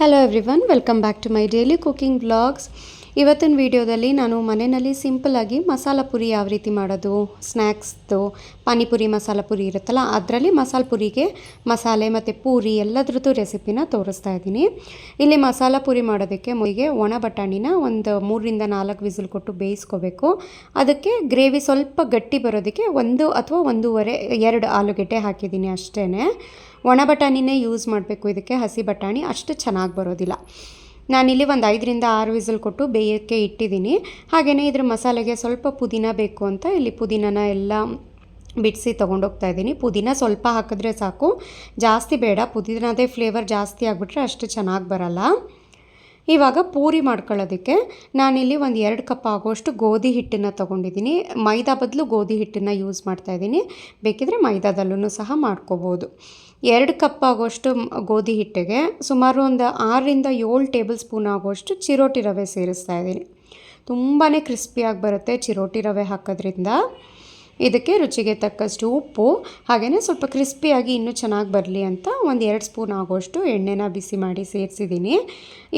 Hello everyone, welcome back to my daily cooking vlogs. ಇವತ್ತಿನ ವಿಡಿಯೋದಲ್ಲಿ ನಾನು ಮನೆಯಲ್ಲಿ ಸಿಂಪಲ್ಲಾಗಿ ಮಸಾಲ ಪುರಿ ಯಾವ ರೀತಿ ಮಾಡೋದು, ಸ್ನ್ಯಾಕ್ಸ್ದು ಪಾನಿಪುರಿ ಮಸಾಲ ಪುರಿ ಇರುತ್ತಲ್ಲ ಅದರಲ್ಲಿ ಮಸಾಲ ಪುರಿಗೆ ಮಸಾಲೆ ಮತ್ತು ಪೂರಿ ಎಲ್ಲದ್ರದ್ದು ರೆಸಿಪಿನ ತೋರಿಸ್ತಾ ಇದ್ದೀನಿ. ಇಲ್ಲಿ ಮಸಾಲ ಪುರಿ ಮಾಡೋದಕ್ಕೆ ಮೊದಲಿಗೆ ಒಣ ಬಟಾಣಿನ ಒಂದು 3-4 ವಿಸಿಲ್ ಕೊಟ್ಟು ಬೇಯಿಸ್ಕೋಬೇಕು. ಅದಕ್ಕೆ ಗ್ರೇವಿ ಸ್ವಲ್ಪ ಗಟ್ಟಿ ಬರೋದಕ್ಕೆ 1 ಅಥವಾ 1.5-2 ಆಲೂಗೆಡ್ಡೆ ಹಾಕಿದ್ದೀನಿ ಅಷ್ಟೇ. ಒಣ ಬಟಾಣಿನೇ ಯೂಸ್ ಮಾಡಬೇಕು, ಇದಕ್ಕೆ ಹಸಿ ಬಟಾಣಿ ಅಷ್ಟು ಚೆನ್ನಾಗಿ ಬರೋದಿಲ್ಲ. ನಾನಿಲ್ಲಿ ಒಂದು 5-6 ವಿಸಿಲ್ ಕೊಟ್ಟು ಬೇಯೋಕ್ಕೆ ಇಟ್ಟಿದ್ದೀನಿ. ಹಾಗೆಯೇ ಇದ್ರ ಮಸಾಲೆಗೆ ಸ್ವಲ್ಪ ಪುದೀನ ಬೇಕು ಅಂತ ಇಲ್ಲಿ ಪುದೀನನ ಎಲ್ಲ ಬಿಡಿಸಿ ತೊಗೊಂಡೋಗ್ತಾ ಇದ್ದೀನಿ. ಪುದೀನ ಸ್ವಲ್ಪ ಹಾಕಿದ್ರೆ ಸಾಕು, ಜಾಸ್ತಿ ಬೇಡ. ಪುದೀನದೇ ಫ್ಲೇವರ್ ಜಾಸ್ತಿ ಆಗಿಬಿಟ್ರೆ ಅಷ್ಟು ಚೆನ್ನಾಗಿ ಬರಲ್ಲ. ಇವಾಗ ಪೂರಿ ಮಾಡ್ಕೊಳ್ಳೋದಕ್ಕೆ ನಾನಿಲ್ಲಿ ಒಂದು 2 ಕಪ್ ಆಗೋಷ್ಟು ಗೋಧಿ ಹಿಟ್ಟನ್ನು ತೊಗೊಂಡಿದ್ದೀನಿ. ಮೈದಾ ಬದಲು ಗೋಧಿ ಹಿಟ್ಟನ್ನು ಯೂಸ್ ಮಾಡ್ತಾಯಿದ್ದೀನಿ. ಬೇಕಿದ್ರೆ ಮೈದಾದಲ್ಲೂ ಸಹ ಮಾಡ್ಕೋಬೋದು. 2 ಕಪ್ ಆಗೋಷ್ಟು ಗೋಧಿ ಹಿಟ್ಟಿಗೆ ಸುಮಾರು ಒಂದು 6-7 ಟೇಬಲ್ ಸ್ಪೂನ್ ಆಗೋಷ್ಟು ಚಿರೋಟಿ ರವೆ ಸೇರಿಸ್ತಾ ಇದ್ದೀನಿ. ತುಂಬಾ ಕ್ರಿಸ್ಪಿಯಾಗಿ ಬರುತ್ತೆ ಚಿರೋಟಿ ರವೆ ಹಾಕೋದ್ರಿಂದ. ಇದಕ್ಕೆ ರುಚಿಗೆ ತಕ್ಕಷ್ಟು ಉಪ್ಪು, ಹಾಗೆಯೇ ಸ್ವಲ್ಪ ಕ್ರಿಸ್ಪಿಯಾಗಿ ಇನ್ನೂ ಚೆನ್ನಾಗಿ ಬರಲಿ ಅಂತ ಒಂದು 2 ಸ್ಪೂನ್ ಆಗೋಷ್ಟು ಎಣ್ಣೆನ ಬಿಸಿ ಮಾಡಿ ಸೇರಿಸಿದ್ದೀನಿ.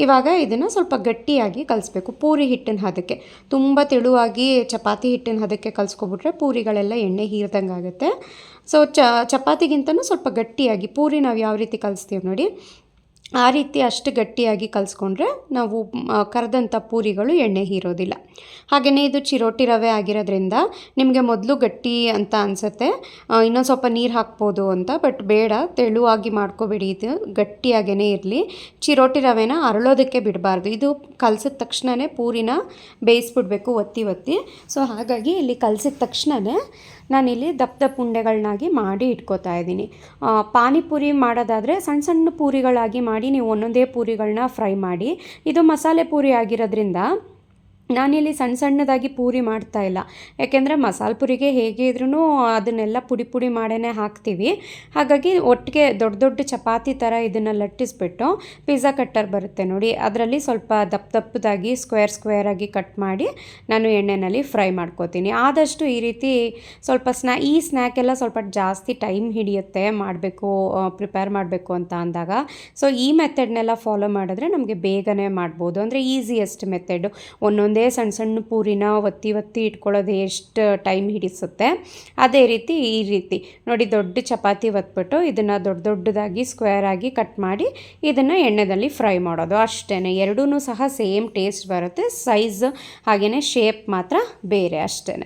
ಇವಾಗ ಇದನ್ನು ಸ್ವಲ್ಪ ಗಟ್ಟಿಯಾಗಿ ಕಲಿಸ್ಬೇಕು. ಪೂರಿ ಹಿಟ್ಟಿನ ಹದಕ್ಕೆ, ತುಂಬ ತೆಳುವಾಗಿ ಚಪಾತಿ ಹಿಟ್ಟಿನ ಹದಕ್ಕೆ ಕಲಿಸ್ಕೊಬಿಟ್ರೆ ಪೂರಿಗಳೆಲ್ಲ ಎಣ್ಣೆ ಹೀರ್ದಂಗೆ ಆಗುತ್ತೆ. ಸೊ ಚಪಾತಿಗಿಂತನೂ ಸ್ವಲ್ಪ ಗಟ್ಟಿಯಾಗಿ ಪೂರಿ ನಾವು ಯಾವ ರೀತಿ ಕಲಿಸ್ತೀವಿ ನೋಡಿ, ಆ ರೀತಿ ಅಷ್ಟು ಗಟ್ಟಿಯಾಗಿ ಕಲಿಸ್ಕೊಂಡ್ರೆ ನಾವು ಕರೆದಂಥ ಪೂರಿಗಳು ಎಣ್ಣೆ ಹೀರೋದಿಲ್ಲ. ಹಾಗೆಯೇ ಇದು ಚಿರೋಟಿ ರವೆ ಆಗಿರೋದ್ರಿಂದ ನಿಮಗೆ ಮೊದಲು ಗಟ್ಟಿ ಅಂತ ಅನಿಸುತ್ತೆ, ಇನ್ನೊಂದು ಸ್ವಲ್ಪ ನೀರು ಹಾಕ್ಬೋದು ಅಂತ. ಬಟ್ ಬೇಡ, ತೆಳುವಾಗಿ ಮಾಡ್ಕೋಬೇಡಿ, ಇದು ಗಟ್ಟಿಯಾಗೇ ಇರಲಿ. ಚಿರೋಟಿ ರವೆನ ಅರಳೋದಕ್ಕೆ ಬಿಡಬಾರ್ದು. ಇದು ಕಲಸಿದ ತಕ್ಷಣವೇ ಪೂರಿನ ಬೇಯಿಸ್ಬಿಡ್ಬೇಕು ಒತ್ತಿ. ಸೊ ಹಾಗಾಗಿ ಇಲ್ಲಿ ಕಲಸಿದ ತಕ್ಷಣವೇ ನಾನಿಲ್ಲಿ ದಪ್ಪ ಉಂಡೆಗಳನ್ನಾಗಿ ಮಾಡಿ ಇಟ್ಕೋತಾ ಇದ್ದೀನಿ. ಪಾನಿಪುರಿ ಮಾಡೋದಾದರೆ ಸಣ್ಣ ಸಣ್ಣ ಪೂರಿಗಳಾಗಿ ಮಾಡಿ ನೀವು ಒಂದೊಂದೇ ಪೂರಿಗಳನ್ನ ಫ್ರೈ ಮಾಡಿ. ಇದು ಮಸಾಲೆ ಪೂರಿ ಆಗಿರೋದ್ರಿಂದ ನಾನಿಲ್ಲಿ ಸಣ್ಣ ಸಣ್ಣದಾಗಿ ಪೂರಿ ಮಾಡ್ತಾಯಿಲ್ಲ. ಯಾಕೆಂದರೆ ಮಸಾಲೆ ಪುರಿಗೆ ಹೇಗೆ ಇದ್ರೂ ಅದನ್ನೆಲ್ಲ ಪುಡಿ ಮಾಡೇ ಹಾಕ್ತೀವಿ. ಹಾಗಾಗಿ ಒಟ್ಟಿಗೆ ದೊಡ್ಡ ಚಪಾತಿ ಥರ ಇದನ್ನು ಲಟ್ಟಿಸ್ಬಿಟ್ಟು ಪಿಜ್ಜಾ ಕಟ್ಟರ್ ಬರುತ್ತೆ ನೋಡಿ, ಅದರಲ್ಲಿ ಸ್ವಲ್ಪ ದಪ್ಪದಾಗಿ ಸ್ಕ್ವೇರ್ ಆಗಿ ಕಟ್ ಮಾಡಿ ನಾನು ಎಣ್ಣೆಯಲ್ಲಿ ಫ್ರೈ ಮಾಡ್ಕೋತೀನಿ. ಆದಷ್ಟು ಈ ರೀತಿ ಸ್ವಲ್ಪ ಈ ಸ್ನ್ಯಾಕ್ ಎಲ್ಲ ಸ್ವಲ್ಪ ಜಾಸ್ತಿ ಟೈಮ್ ಹಿಡಿಯುತ್ತೆ ಮಾಡಬೇಕು, ಪ್ರಿಪೇರ್ ಮಾಡಬೇಕು ಅಂತ ಅಂದಾಗ. ಸೊ ಈ ಮೆಥಡ್ನೆಲ್ಲ ಫಾಲೋ ಮಾಡಿದ್ರೆ ನಮಗೆ ಬೇಗನೆ ಮಾಡ್ಬೋದು. ಅಂದರೆ ಈಸಿಯೆಸ್ಟ್ ಮೆಥಡ್. ಒಂದೊಂದೇ ಸಣ್ಣ ಪೂರಿನ ಒತ್ತಿ ಇಟ್ಕೊಳ್ಳೋದು ಎಷ್ಟು ಟೈಮ್ ಹಿಡಿಸುತ್ತೆ, ಅದೇ ರೀತಿ ಈ ರೀತಿ ನೋಡಿ ದೊಡ್ಡ ಚಪಾತಿ ಒತ್ಬಿಟ್ಟು ಇದನ್ನು ದೊಡ್ಡದಾಗಿ ಸ್ಕ್ವೇರ್ ಆಗಿ ಕಟ್ ಮಾಡಿ ಇದನ್ನು ಎಣ್ಣೆಯಲ್ಲಿ ಫ್ರೈ ಮಾಡೋದು ಅಷ್ಟೇ. ಎರಡೂ ಸಹ ಸೇಮ್ ಟೇಸ್ಟ್ ಬರುತ್ತೆ, ಸೈಜ್ ಹಾಗೆಯೇ ಶೇಪ್ ಮಾತ್ರ ಬೇರೆ ಅಷ್ಟೇ.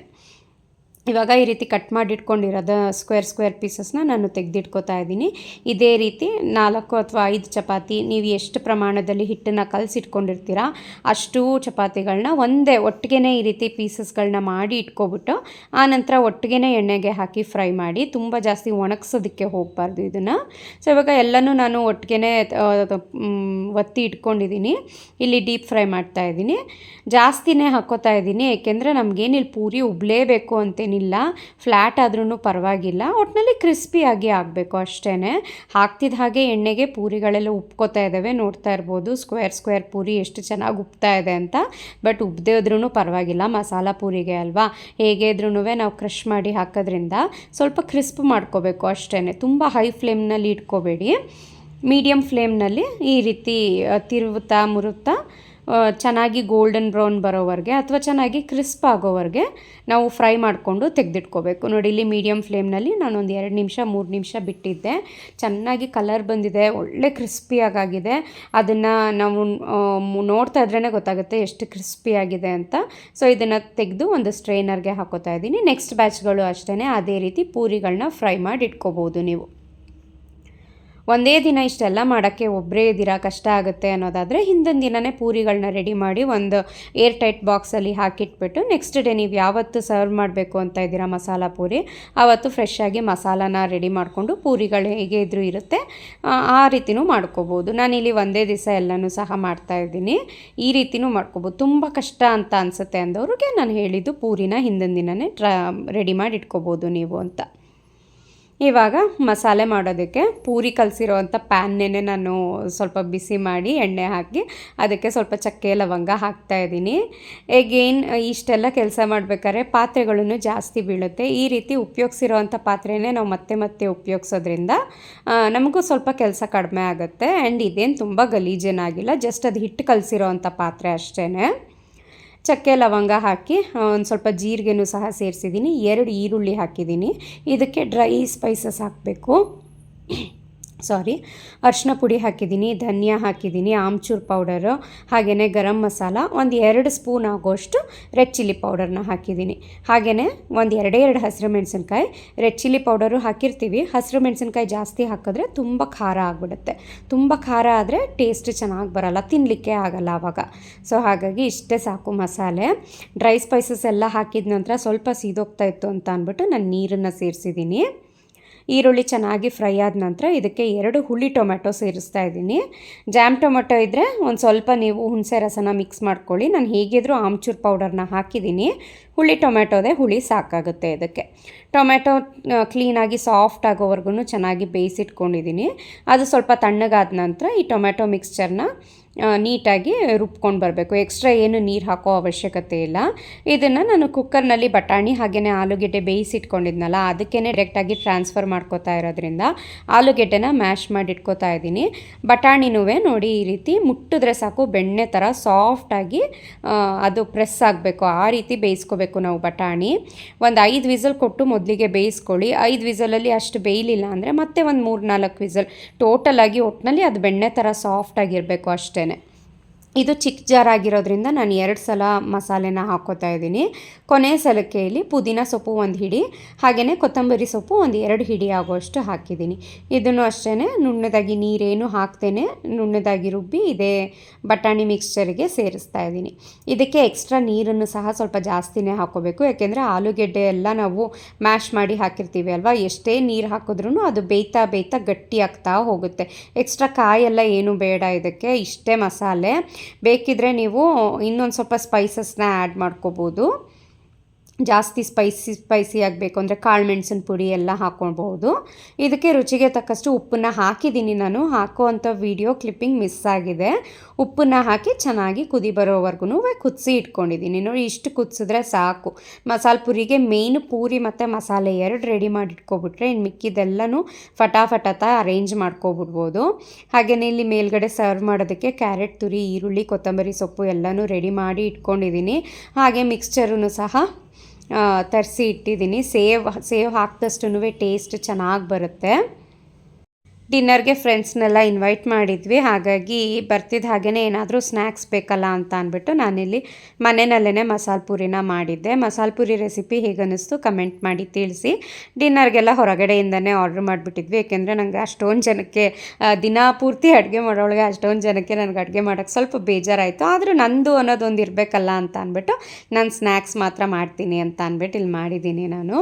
ಇವಾಗ ಈ ರೀತಿ ಕಟ್ ಮಾಡಿ ಇಟ್ಕೊಂಡಿರೋದು ಸ್ಕ್ವೇರ್ ಪೀಸಸ್ನ ನಾನು ತೆಗೆದಿಟ್ಕೋತಾ ಇದ್ದೀನಿ. ಇದೇ ರೀತಿ 4 ಅಥವಾ 5 ಚಪಾತಿ, ನೀವು ಎಷ್ಟು ಪ್ರಮಾಣದಲ್ಲಿ ಹಿಟ್ಟನ್ನು ಕಲಸಿಟ್ಕೊಂಡಿರ್ತೀರ ಅಷ್ಟು ಚಪಾತಿಗಳನ್ನ ಒಟ್ಟಿಗೆ ಈ ರೀತಿ ಪೀಸಸ್ಗಳನ್ನ ಮಾಡಿ ಇಟ್ಕೊಬಿಟ್ಟು ಆನಂತರ ಒಟ್ಟಿಗೆ ಎಣ್ಣೆಗೆ ಹಾಕಿ ಫ್ರೈ ಮಾಡಿ. ತುಂಬ ಜಾಸ್ತಿ ಒಣಗಿಸೋದಕ್ಕೆ ಹೋಗಬಾರ್ದು ಇದನ್ನು. ಸೊ ಇವಾಗ ಎಲ್ಲನೂ ನಾನು ಒಟ್ಟಿಗೆ ಒತ್ತಿ ಇಟ್ಕೊಂಡಿದ್ದೀನಿ. ಇಲ್ಲಿ ಡೀಪ್ ಫ್ರೈ ಮಾಡ್ತಾಯಿದ್ದೀನಿ. ಜಾಸ್ತಿನೇ ಹಾಕ್ಕೋತಾ ಇದ್ದೀನಿ, ಏಕೆಂದರೆ ನಮಗೇನಿಲ್ಲಿ ಪೂರಿ ಉಬ್ಲೇಬೇಕು ಅಂತೇನಿಲ್ಲ, ಫ್ಲ್ಯಾಟ್ ಆದ್ರೂ ಪರವಾಗಿಲ್ಲ, ಒಟ್ಟಿನಲ್ಲಿ ಕ್ರಿಸ್ಪಿಯಾಗಿ ಆಗಬೇಕು ಅಷ್ಟೇ. ಹಾಕ್ತಿದ್ದ ಹಾಗೆ ಎಣ್ಣೆಗೆ ಪೂರಿಗಳೆಲ್ಲ ಉಪ್ಕೋತಾ ಇದ್ದಾವೆ, ನೋಡ್ತಾ ಇರ್ಬೋದು ಸ್ಕ್ವೇರ್ ಪೂರಿ ಎಷ್ಟು ಚೆನ್ನಾಗಿ ಉಪ್ತಾ ಇದೆ ಅಂತ. ಬಟ್ ಉಬ್ದೇ ಇದ್ರೂ ಪರವಾಗಿಲ್ಲ, ಮಸಾಲ ಪೂರಿಗೆ ಅಲ್ವಾ, ಹೇಗೆ ಇದ್ರೂ ನಾವು ಕ್ರಷ್ ಮಾಡಿ ಹಾಕೋದ್ರಿಂದ ಸ್ವಲ್ಪ ಕ್ರಿಸ್ಪ್ ಮಾಡ್ಕೋಬೇಕು ಅಷ್ಟೇ. ತುಂಬ ಹೈ ಫ್ಲೇಮ್ನಲ್ಲಿ ಇಟ್ಕೋಬೇಡಿ, ಮೀಡಿಯಮ್ ಫ್ಲೇಮ್ನಲ್ಲಿ ಈ ರೀತಿ ಮುರುತ್ತಾ ಚೆನ್ನಾಗಿ ಗೋಲ್ಡನ್ ಬ್ರೌನ್ ಬರೋವರೆಗೆ ಅಥವಾ ಚೆನ್ನಾಗಿ ಕ್ರಿಸ್ಪ್ ಆಗೋವರೆಗೆ ನಾವು ಫ್ರೈ ಮಾಡಿಕೊಂಡು ತೆಗೆದಿಟ್ಕೋಬೇಕು. ನೋಡಿ ಇಲ್ಲಿ ಮೀಡಿಯಮ್ ಫ್ಲೇಮ್ನಲ್ಲಿ ನಾನೊಂದು 2 ನಿಮಿಷ 3 ನಿಮಿಷ ಬಿಟ್ಟಿದ್ದೆ. ಚೆನ್ನಾಗಿ ಕಲರ್ ಬಂದಿದೆ, ಒಳ್ಳೆ ಕ್ರಿಸ್ಪಿಯಾಗಿದೆ. ಅದನ್ನು ನಾವು ನೋಡ್ತಾ ಇದ್ರೇ ಗೊತ್ತಾಗುತ್ತೆ ಎಷ್ಟು ಕ್ರಿಸ್ಪಿಯಾಗಿದೆ ಅಂತ. ಸೊ ಇದನ್ನು ತೆಗೆದು ಒಂದು ಸ್ಟ್ರೈನರ್ಗೆ ಹಾಕೋತಾ ಇದ್ದೀನಿ. ನೆಕ್ಸ್ಟ್ ಬ್ಯಾಚ್ಗಳು ಅಷ್ಟೇ ಅದೇ ರೀತಿ ಪೂರಿಗಳನ್ನ ಫ್ರೈ ಮಾಡಿ ಇಟ್ಕೋಬೋದು ನೀವು. ಒಂದೇ ದಿನ ಇಷ್ಟೆಲ್ಲ ಮಾಡೋಕ್ಕೆ ಒಬ್ಬರೇ ಇದ್ದೀರಾ, ಕಷ್ಟ ಆಗುತ್ತೆ ಅನ್ನೋದಾದರೆ ಹಿಂದಿನ ದಿನವೇ ಪೂರಿಗಳನ್ನ ರೆಡಿ ಮಾಡಿ ಒಂದು ಏರ್ ಟೈಟ್ ಬಾಕ್ಸಲ್ಲಿ ಹಾಕಿಟ್ಬಿಟ್ಟು ನೆಕ್ಸ್ಟ್ ಡೇ ನೀವು ಯಾವತ್ತು ಸರ್ವ್ ಮಾಡಬೇಕು ಅಂತ ಇದ್ದೀರಾ ಮಸಾಲ ಪೂರಿ, ಆವತ್ತು ಫ್ರೆಶ್ ಆಗಿ ಮಸಾಲಾನ ರೆಡಿ ಮಾಡಿಕೊಂಡು ಪೂರಿಗಳು ಹೇಗೆ ಇದ್ರೂ ಇರುತ್ತೆ ಆ ರೀತಿನೂ ಮಾಡ್ಕೋಬೋದು. ನಾನಿಲ್ಲಿ ಒಂದೇ ದಿವಸ ಎಲ್ಲನೂ ಸಹ ಮಾಡ್ತಾಯಿದ್ದೀನಿ. ಈ ರೀತಿನೂ ಮಾಡ್ಕೋಬೋದು. ತುಂಬ ಕಷ್ಟ ಅಂತ ಅನಿಸುತ್ತೆ ಅಂದವ್ರಿಗೆ ನಾನು ಹೇಳಿದ್ದು ಪೂರಿನ ಹಿಂದಿನ ದಿನವೇ ರೆಡಿ ಮಾಡಿ ಇಟ್ಕೋಬೋದು ನೀವು ಅಂತ. ಇವಾಗ ಮಸಾಲೆ ಮಾಡೋದಕ್ಕೆ ಪೂರಿ ಕಲಸಿರೋವಂಥ ಪ್ಯಾನ್ನೇ ನಾನು ಸ್ವಲ್ಪ ಬಿಸಿ ಮಾಡಿ ಎಣ್ಣೆ ಹಾಕಿ ಅದಕ್ಕೆ ಸ್ವಲ್ಪ ಚಕ್ಕೆ ಲವಂಗ ಹಾಕ್ತಾಯಿದ್ದೀನಿ. ಎಗೇನ್ ಇಷ್ಟೆಲ್ಲ ಕೆಲಸ ಮಾಡಬೇಕಾದ್ರೆ ಪಾತ್ರೆಗಳನ್ನು ಜಾಸ್ತಿ ಬೀಳುತ್ತೆ. ಈ ರೀತಿ ಉಪಯೋಗಿಸಿರೋವಂಥ ಪಾತ್ರೆನೇ ನಾವು ಮತ್ತೆ ಮತ್ತೆ ಉಪಯೋಗಿಸೋದ್ರಿಂದ ನಮಗೂ ಸ್ವಲ್ಪ ಕೆಲಸ ಕಡಿಮೆ ಆಗುತ್ತೆ. ಆ್ಯಂಡ್ ಇದೇನು ತುಂಬ ಗಲೀಜೇನಾಗಿಲ್ಲ, ಜಸ್ಟ್ ಅದು ಹಿಟ್ಟು ಕಲಸಿರೋವಂಥ ಪಾತ್ರೆ ಅಷ್ಟೇ. ಚಕ್ಕೆ ಲವಂಗ ಹಾಕಿ ಒಂದು ಸ್ವಲ್ಪ ಜೀರಿಗೆನೂ ಸಹ ಸೇರಿಸಿದ್ದೀನಿ. 2 ಈರುಳ್ಳಿ ಹಾಕಿದ್ದೀನಿ. ಇದಕ್ಕೆ ಡ್ರೈ ಸ್ಪೈಸಸ್ ಹಾಕಬೇಕು. ಅರಿಶಿನ ಪುಡಿ ಹಾಕಿದ್ದೀನಿ, ಧನಿಯಾ ಹಾಕಿದ್ದೀನಿ, ಆಮ್ಚೂರ್ ಪೌಡರು, ಹಾಗೆಯೇ ಗರಂ ಮಸಾಲ, ಒಂದು 2 ಸ್ಪೂನ್ ಆಗೋಷ್ಟು ರೆಡ್ ಚಿಲ್ಲಿ ಪೌಡರ್ನ ಹಾಕಿದ್ದೀನಿ. ಹಾಗೆಯೇ ಒಂದು 2 ಹಸಿರು ಮೆಣಸಿನ್ಕಾಯಿ. ರೆಡ್ ಚಿಲ್ಲಿ ಪೌಡರು ಹಾಕಿರ್ತೀವಿ, ಹಸಿರು ಮೆಣಸಿನ್ಕಾಯಿ ಜಾಸ್ತಿ ಹಾಕಿದ್ರೆ ತುಂಬ ಖಾರ ಆಗಿಬಿಡುತ್ತೆ. ತುಂಬ ಖಾರ ಆದರೆ ಟೇಸ್ಟ್ ಚೆನ್ನಾಗಿ ಬರೋಲ್ಲ, ತಿನ್ನಲಿಕ್ಕೆ ಆಗಲ್ಲ ಆವಾಗ. ಸೊ ಹಾಗಾಗಿ ಇಷ್ಟೇ ಸಾಕು ಮಸಾಲೆ. ಡ್ರೈ ಸ್ಪೈಸಸ್ ಎಲ್ಲ ಹಾಕಿದ ನಂತರ ಸ್ವಲ್ಪ ಸೀದೋಗ್ತಾ ಇತ್ತು ಅಂತ ಅಂದ್ಬಿಟ್ಟು ನಾನು ನೀರನ್ನು ಸೇರಿಸಿದ್ದೀನಿ. ಈರುಳ್ಳಿ ಚೆನ್ನಾಗಿ ಫ್ರೈ ಆದ ನಂತರ ಇದಕ್ಕೆ 2 ಹುಳಿ ಟೊಮೆಟೊ ಸೇರಿಸ್ತಾ ಇದ್ದೀನಿ. ಜಾಮ್ ಟೊಮೆಟೊ ಇದ್ದರೆ ಒಂದು ಸ್ವಲ್ಪ ನೀವು ಹುಣಸೆ ರಸನ ಮಿಕ್ಸ್ ಮಾಡ್ಕೊಳ್ಳಿ. ನಾನು ಹೇಗಿದ್ದರೂ ಆಮ್ಚೂರ್ ಪೌಡರ್ನ ಹಾಕಿದ್ದೀನಿ. ಹುಳಿ ಟೊಮೆಟೊದೇ ಹುಳಿ ಸಾಕಾಗುತ್ತೆ ಇದಕ್ಕೆ. ಟೊಮೆಟೊ ಕ್ಲೀನಾಗಿ ಸಾಫ್ಟ್ ಆಗೋವರೆಗೂ ಚೆನ್ನಾಗಿ ಬೇಯಿಸಿಟ್ಕೊಂಡಿದ್ದೀನಿ. ಅದು ಸ್ವಲ್ಪ ತಣ್ಣಗಾದ ನಂತರ ಈ ಟೊಮೆಟೊ ಮಿಕ್ಸ್ಚರ್ನ ನೀಟಾಗಿ ರುಬ್ಕೊಂಡು ಬರಬೇಕು. ಎಕ್ಸ್ಟ್ರಾ ಏನು ನೀರು ಹಾಕೋ ಅವಶ್ಯಕತೆ ಇಲ್ಲ. ಇದನ್ನು ನಾನು ಕುಕ್ಕರ್ನಲ್ಲಿ ಬಟಾಣಿ ಹಾಗೆಯೇ ಆಲೂಗೆಡ್ಡೆ ಬೇಯಿಸಿಟ್ಕೊಂಡಿದ್ನಲ್ಲ, ಅದಕ್ಕೇ ಡೈರೆಕ್ಟಾಗಿ ಟ್ರಾನ್ಸ್ಫರ್ ಮಾಡ್ಕೋತಾ ಇರೋದ್ರಿಂದ ಆಲೂಗೆಡ್ಡೆನ ಮ್ಯಾಶ್ ಮಾಡಿ ಇಟ್ಕೋತಾ ಇದ್ದೀನಿ. ಬಟಾಣಿನೂ ನೋಡಿ ಈ ರೀತಿ ಮುಟ್ಟಿದ್ರೆ ಸಾಕು, ಬೆಣ್ಣೆ ಥರ ಸಾಫ್ಟಾಗಿ ಅದು ಪ್ರೆಸ್ ಆಗಬೇಕು, ಆ ರೀತಿ ಬೇಯಿಸ್ಕೋಬೇಕು ನಾವು ಬಟಾಣಿ. ಒಂದು 5 ವಿಸಲ್ ಕೊಟ್ಟು ಮೊದಲಿಗೆ ಬೇಯಿಸ್ಕೊಳ್ಳಿ. 5 ವಿಸಲಲ್ಲಿ ಅಷ್ಟು ಬೇಯಲಿಲ್ಲ ಅಂದರೆ ಮತ್ತೆ ಒಂದು 3-4 ವಿಸಲ್. ಟೋಟಲಾಗಿ ಒಟ್ಟಿನಲ್ಲಿ ಅದು ಬೆಣ್ಣೆ ಥರ ಸಾಫ್ಟಾಗಿರಬೇಕು ಅಷ್ಟೇ. ಇದು ಚಿಕ್ಕ ಜಾರ್ ಆಗಿರೋದ್ರಿಂದ ನಾನು 2 ಸಲ ಮಸಾಲೆನ ಹಾಕ್ಕೋತಾ ಇದ್ದೀನಿ. ಕೊನೆ ಸಲಕ್ಕೆ ಇಲ್ಲಿ ಪುದೀನ ಸೊಪ್ಪು 1 ಹಿಡಿ, ಹಾಗೆಯೇ ಕೊತ್ತಂಬರಿ ಸೊಪ್ಪು ಒಂದು 2 ಹಿಡಿ ಆಗೋಷ್ಟು ಹಾಕಿದ್ದೀನಿ. ಇದನ್ನು ಅಷ್ಟೇ ನುಣ್ಣದಾಗಿ ನೀರೇನು ಹಾಕ್ತೇನೆ ನುಣ್ಣದಾಗಿ ರುಬ್ಬಿ ಇದೇ ಬಟಾಣಿ ಮಿಕ್ಸ್ಚರಿಗೆ ಸೇರಿಸ್ತಾ ಇದ್ದೀನಿ. ಇದಕ್ಕೆ ಎಕ್ಸ್ಟ್ರಾ ನೀರನ್ನು ಸಹ ಸ್ವಲ್ಪ ಜಾಸ್ತಿನೇ ಹಾಕ್ಕೋಬೇಕು, ಯಾಕೆಂದರೆ ಆಲೂಗೆಡ್ಡೆ ಎಲ್ಲ ನಾವು ಮ್ಯಾಶ್ ಮಾಡಿ ಹಾಕಿರ್ತೀವಿ ಅಲ್ವಾ, ಎಷ್ಟೇ ನೀರು ಹಾಕಿದ್ರೂ ಅದು ಬೇಯ್ತಾ ಬೇಯ್ತಾ ಗಟ್ಟಿ ಆಗ್ತಾ ಹೋಗುತ್ತೆ. ಎಕ್ಸ್ಟ್ರಾ ಕಾಯೆಲ್ಲ ಏನು ಬೇಡ ಇದಕ್ಕೆ, ಇಷ್ಟೇ ಮಸಾಲೆ. ಬೇಕಿದ್ರೆ ನೀವು ಇನ್ನೊಂದು ಸ್ವಲ್ಪ ಸ್ಪೈಸಸ್ನ ಆ್ಯಡ್ ಮಾಡ್ಕೋಬೋದು. ಜಾಸ್ತಿ ಸ್ಪೈಸಿ ಆಗಬೇಕು ಅಂದರೆ ಕಾಳು ಮೆಣಸಿನ ಪುಡಿ ಎಲ್ಲ ಹಾಕ್ಕೊಳ್ಬೋದು. ಇದಕ್ಕೆ ರುಚಿಗೆ ತಕ್ಕಷ್ಟು ಉಪ್ಪನ್ನು ಹಾಕಿದ್ದೀನಿ. ನಾನು ಹಾಕುವಂಥ ವಿಡಿಯೋ ಕ್ಲಿಪ್ಪಿಂಗ್ ಮಿಸ್ ಆಗಿದೆ. ಉಪ್ಪನ್ನು ಹಾಕಿ ಚೆನ್ನಾಗಿ ಕುದಿ ಬರೋವರೆಗೂ ಕುದಿಸಿ ಇಟ್ಕೊಂಡಿದ್ದೀನಿ. ನೋಡಿ, ಇಷ್ಟು ಕುದಿಸಿದ್ರೆ ಸಾಕು. ಮಸಾಲೆ ಪುರಿಗೆ ಮೇಯ್ನು ಪೂರಿ ಮತ್ತು ಮಸಾಲೆ 2 ರೆಡಿ ಮಾಡಿ ಇಟ್ಕೊಬಿಟ್ರೆ ಇನ್ನು ಮಿಕ್ಕಿದೆಲ್ಲನೂ ಫಟಾಫಟ ಅರೇಂಜ್ ಮಾಡ್ಕೊಬಿಡ್ಬೋದು. ಹಾಗೆಯೇ ಇಲ್ಲಿ ಮೇಲ್ಗಡೆ ಸರ್ವ್ ಮಾಡೋದಕ್ಕೆ ಕ್ಯಾರೆಟ್ ತುರಿ, ಈರುಳ್ಳಿ, ಕೊತ್ತಂಬರಿ ಸೊಪ್ಪು ಎಲ್ಲನೂ ರೆಡಿ ಮಾಡಿ ಇಟ್ಕೊಂಡಿದ್ದೀನಿ. ಹಾಗೆ ಮಿಕ್ಸ್ಚರೂ ಸಹ ತರಿಸಿ ಇಟ್ಟಿದ್ದೀನಿ. ಸೇವ್ ಹಾಕಿದಷ್ಟು ಟೇಸ್ಟ್ ಚೆನ್ನಾಗಿ ಬರುತ್ತೆ. ಡಿನ್ನರ್ಗೆ ಫ್ರೆಂಡ್ಸ್ನೆಲ್ಲ ಇನ್ವೈಟ್ ಮಾಡಿದ್ವಿ, ಹಾಗಾಗಿ ಬರ್ತಿದ್ದ ಹಾಗೇ ಏನಾದರೂ ಸ್ನ್ಯಾಕ್ಸ್ ಬೇಕಲ್ಲ ಅಂತ ಅಂದ್ಬಿಟ್ಟು ನಾನಿಲ್ಲಿ ಮನೆಯಲ್ಲೇ ಮಸಾಲೆ ಪೂರಿನ ಮಾಡಿದ್ದೆ. ಮಸಾಲೆ ಪೂರಿ ರೆಸಿಪಿ ಹೇಗೆ ಅನ್ನಿಸ್ತು ಕಮೆಂಟ್ ಮಾಡಿ ತಿಳಿಸಿ. ಡಿನ್ನರ್ಗೆಲ್ಲ ಹೊರಗಡೆಯಿಂದನೇ ಆರ್ಡ್ರ್ ಮಾಡಿಬಿಟ್ಟಿದ್ವಿ, ಏಕೆಂದರೆ ನನಗೆ ಅಷ್ಟೊಂದು ಜನಕ್ಕೆ ದಿನ ಪೂರ್ತಿ ಅಡುಗೆ ಮಾಡೋಳಗೆ ಅಷ್ಟೊಂದು ಜನಕ್ಕೆ ನನಗೆ ಅಡುಗೆ ಮಾಡೋಕ್ಕೆ ಸ್ವಲ್ಪ ಬೇಜಾರಾಯಿತು. ಆದರೂ ನಂದು ಅನ್ನೋದೊಂದು ಇರಬೇಕಲ್ಲ ಅಂತ ಅಂದ್ಬಿಟ್ಟು ನಾನು ಸ್ನ್ಯಾಕ್ಸ್ ಮಾತ್ರ ಮಾಡ್ತೀನಿ ಅಂತ ಅಂದ್ಬಿಟ್ಟು ಇಲ್ಲಿ ಮಾಡಿದ್ದೀನಿ ನಾನು.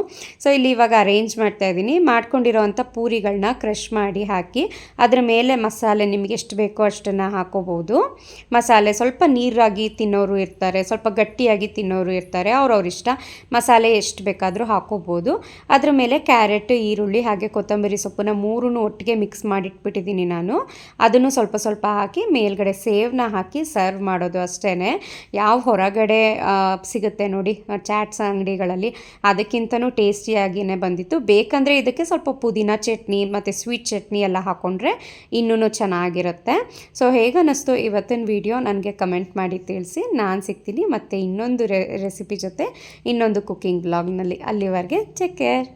ಸೊ ಇಲ್ಲಿ ಇವಾಗ ಅರೇಂಜ್ ಮಾಡ್ತಾಯಿದ್ದೀನಿ. ಮಾಡ್ಕೊಂಡಿರೋವಂಥ ಪೂರಿಗಳನ್ನ ಕ್ರಷ್ ಮಾಡಿ ಹಾಕಿ ಅದರ ಮೇಲೆ ಮಸಾಲೆ ನಿಮಗೆ ಎಷ್ಟು ಬೇಕೋ ಅಷ್ಟನ್ನು ಹಾಕೋಬೋದು. ಮಸಾಲೆ ಸ್ವಲ್ಪ ನೀರಾಗಿ ತಿನ್ನೋರು ಇರ್ತಾರೆ, ಸ್ವಲ್ಪ ಗಟ್ಟಿಯಾಗಿ ತಿನ್ನೋರು ಇರ್ತಾರೆ, ಅವ್ರವ್ರ ಇಷ್ಟ. ಮಸಾಲೆ ಎಷ್ಟು ಬೇಕಾದರೂ ಹಾಕೋಬೋದು. ಅದ್ರ ಮೇಲೆ ಕ್ಯಾರೆಟ್, ಈರುಳ್ಳಿ ಹಾಗೆ ಕೊತ್ತಂಬರಿ ಸೊಪ್ಪನ್ನ 3 ಒಟ್ಟಿಗೆ ಮಿಕ್ಸ್ ಮಾಡಿಟ್ಬಿಟ್ಟಿದ್ದೀನಿ ನಾನು. ಅದನ್ನು ಸ್ವಲ್ಪ ಸ್ವಲ್ಪ ಹಾಕಿ ಮೇಲ್ಗಡೆ ಸೇವ್ನ ಹಾಕಿ ಸರ್ವ್ ಮಾಡೋದು ಅಷ್ಟೇ. ಯಾವ ಹೊರಗಡೆ ಸಿಗುತ್ತೆ ನೋಡಿ ಚಾಟ್ಸ್ ಅಂಗಡಿಗಳಲ್ಲಿ, ಅದಕ್ಕಿಂತನೂ ಟೇಸ್ಟಿಯಾಗಿಯೇ ಬಂದಿತ್ತು. ಬೇಕಂದರೆ ಇದಕ್ಕೆ ಸ್ವಲ್ಪ ಪುದೀನ ಚಟ್ನಿ ಮತ್ತು ಸ್ವೀಟ್ ಚಟ್ನಿ ಎಲ್ಲ ಹಾಕ್ಕೊಂಡ್ರೆ ಇನ್ನೂ ಚೆನ್ನಾಗಿರುತ್ತೆ. ಸೊ ಹೇಗೆ ಅನ್ನಿಸ್ತು ಇವತ್ತಿನ ವಿಡಿಯೋ ನನಗೆ ಕಮೆಂಟ್ ಮಾಡಿ ತಿಳಿಸಿ. ನಾನು ಸಿಗ್ತೀನಿ ಮತ್ತು ಇನ್ನೊಂದು ರೆಸಿಪಿ ಜೊತೆ ಇನ್ನೊಂದು ಕುಕ್ಕಿಂಗ್ ಬ್ಲಾಗ್ನಲ್ಲಿ. ಅಲ್ಲಿವರೆಗೆ ಟೇಕ್ ಕೇರ್.